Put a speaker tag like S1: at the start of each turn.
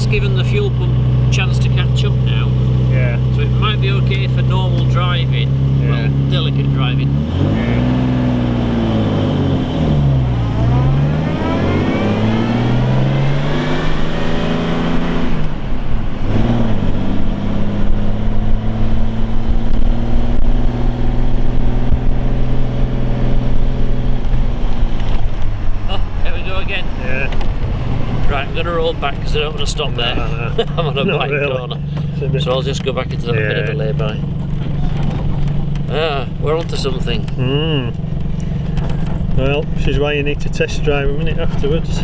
S1: it's given the fuel pump a chance to catch up now.
S2: Yeah.
S1: So it might be okay for normal driving,
S2: Yeah.
S1: well, delicate driving.
S2: Yeah.
S1: Right, I'm going to roll back because I don't want to stop there.
S2: No.
S1: I'm on a
S2: Not
S1: blank
S2: really.
S1: corner. So I'll just go back into that bit of a lay-by. Ah, we're onto something.
S2: Well, this is why you need to test drive a minute afterwards.